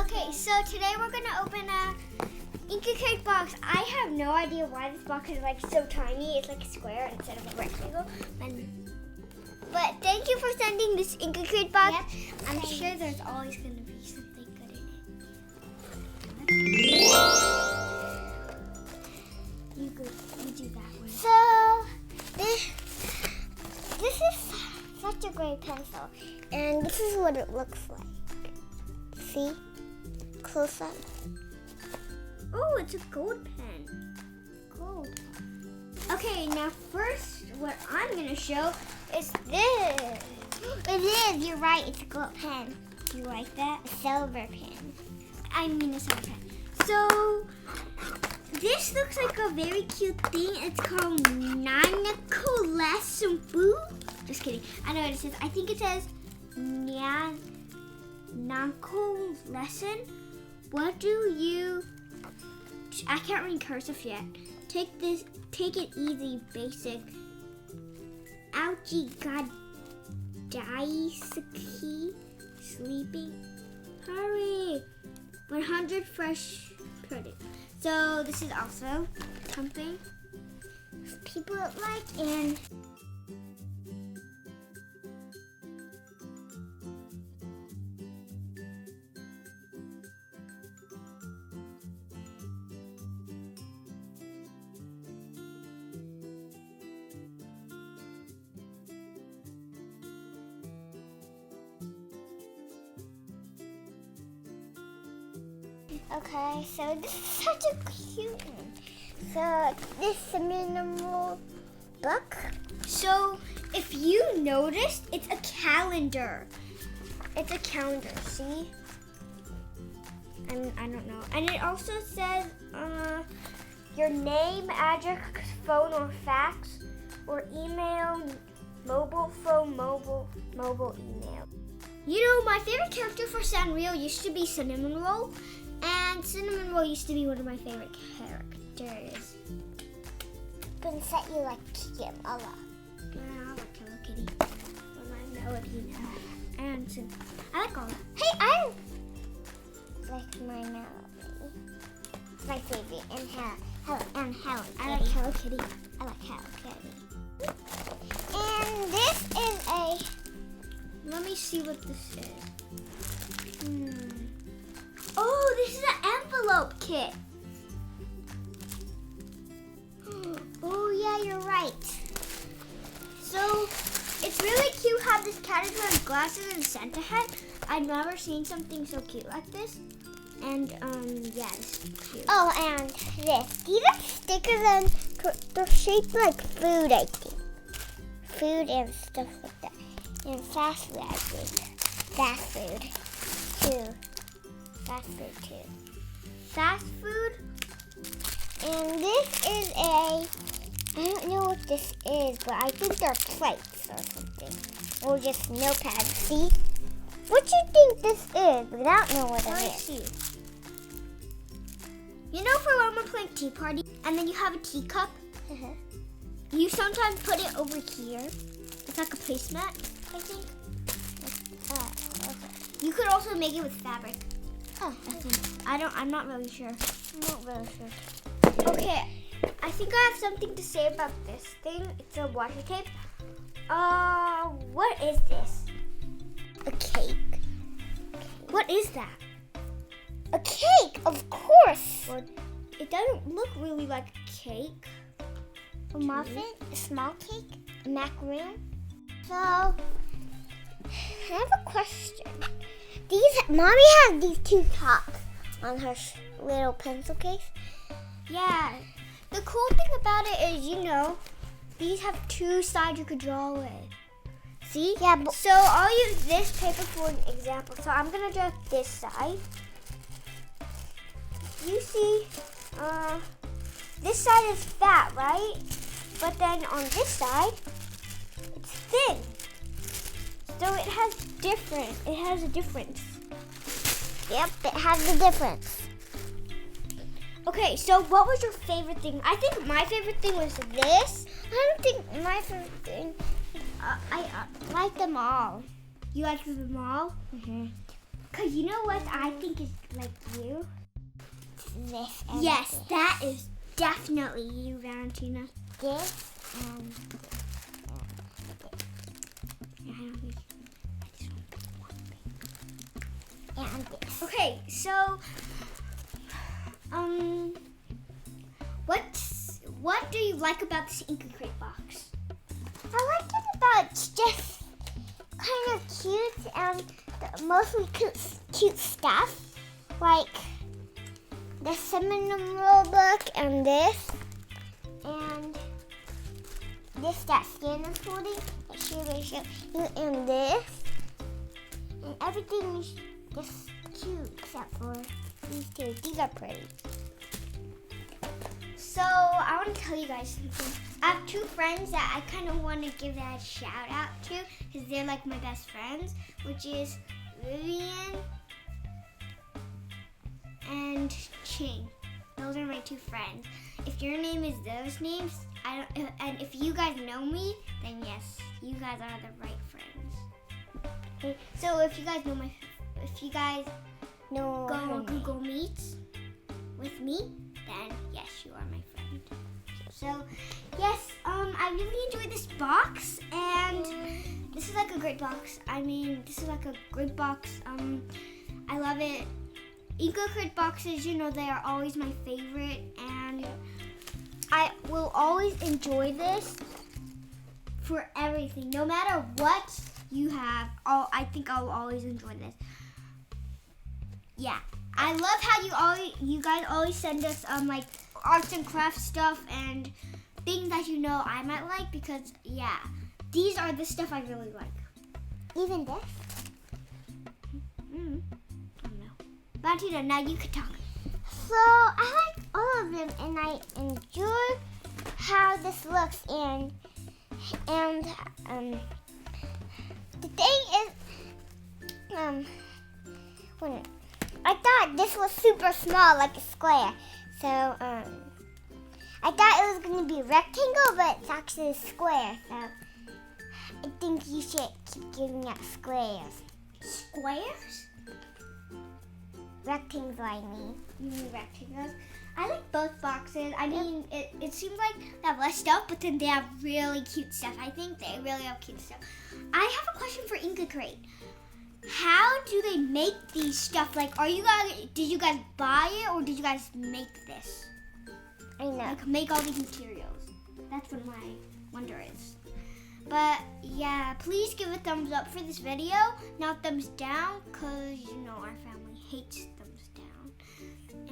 Okay, so today we're gonna open a Inku Crate box. I have no idea why this box is like so tiny. It's like a square instead of a rectangle. But thank you for sending this Inku Crate box. Yep, I'm sure there's always gonna be something good in it. You do that one. So this is such a great pencil, and this is what it looks like. See? Close up. Oh, it's a gold pen. Gold. Okay, now first what I'm going to show is this. It is, you're right, it's a gold pen. You like that? A silver pen. I mean a silver pen. So, this looks like a very cute thing. It's called Nanako Lesson Boo. Just kidding. I know what it says. I think it says Nanako Lesson. What do you... I can't read cursive yet. Take it easy, basic. Ouchie, god, daisuke, sleeping. Hurry! 100 fresh produce. So this is also something people like, and okay, so this is such a cute one. So this is a minimal book. So if you noticed, it's a calendar. It's a calendar, see? I don't know. And it also says your name, address, phone or fax, or email, mobile phone, mobile email. You know, my favorite character for Sanrio used to be Cinnamon Roll. And Cinnamon Roll used to be one of my favorite characters. Princess, you like him a lot. Yeah, I like Hello Kitty. Well, I know it, you know. And I like all that. Hey, I like my melody. It's my favorite. And Hello Kitty. I like Hello Kitty. I like Hello Kitty. And this is a... Let me see what this is. Oh, this is an envelope kit. Oh, yeah, you're right. So, it's really cute how this cat is wearing glasses and Santa hat. I've never seen something so cute like this. And, yeah, this is cute. Oh, and this. These are stickers, and they're shaped like food, I think. Food and stuff like that. And fast food, I think. Fast food, too. Fast food too. Fast food? And this is I don't know what this is, but I think they're plates or something. Or just notepads. See? What do you think this is? I don't know what it Let me is. see. You know for when we're playing tea party and then you have a teacup? You sometimes put it over here. It's like a placemat, I think. Okay. You could also make it with fabric. Oh, I think. I'm not really sure. I'm not really sure. Okay, I think I have something to say about this thing. It's a washi tape. What is this? A cake. What is that? A cake, of course. Well, it doesn't look really like a cake. A muffin, a small cake, a macaroon. So, I have a question. Mommy has these two tops on her little pencil case. Yeah. The cool thing about it is, you know, these have two sides you could draw with. See? Yeah, but so I'll use this paper for an example. So I'm gonna draw this side. You see, this side is fat, right? But then on this side, it's thin. So it has a difference. Yep, it has a difference. Okay, so what was your favorite thing? I think my favorite thing was this. I don't think my favorite thing. I like them all. You like them all? Mm-hmm. Cause you know what I think is like you? This and Yes, this. that is definitely you, Valentina. This and Yeah, I don't think. and this. Okay, so what do you like about this Inku Crate box? I like it about it's just kind of cute and mostly cute stuff. Like the cinnamon roll book and this that Scanner's holding, and this. And everything is just cute except for these two. These are pretty. So I want to tell you guys something. I have two friends that I kind of want to give that a shout out to because they're like my best friends, which is Vivian and Ching. Those are my two friends. If your name is those names, and if you guys know me, then yes, you guys are the right friends. Okay. So if you guys know go on Google Meets with me, then yes, you are my friend. So yes, I really enjoyed this box, and this is like a great box. I mean, this is like a great box. I love it. Inku Crate boxes, you know, they are always my favorite, and I will always enjoy this for everything. No matter what you have, I think I'll always enjoy this. Yeah, I love how you guys always send us like arts and crafts stuff and things that you know I might like, because yeah, these are the stuff I really like. Even this? I don't know. Valentina, now you can talk. So I like all of them, and I enjoy how this looks. And the thing is, I thought this was super small, like a square. So I thought it was going to be a rectangle, but it's actually a square. So I think you should keep giving out squares. Squares? Rectangles, I mean. You mean rectangles? I like both boxes. I mean, it seems like they have less stuff, but then they have really cute stuff. I think they really have cute stuff. I have a question for Inku Crate. How do they make these stuff? Like, did you guys buy it, or did you guys make this? I know. Like, make all these materials. That's what my wonder is. But yeah, please give a thumbs up for this video, not thumbs down, because you know our family hates thumbs down.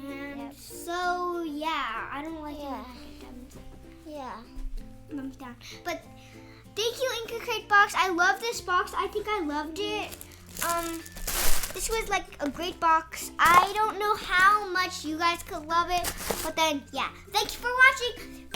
And so yeah, I don't like thumbs down. But thank you, Inku Crate box. I love this box. I think I loved it. This was like a great box. I don't know how much you guys could love it, but then yeah. Thank you for watching.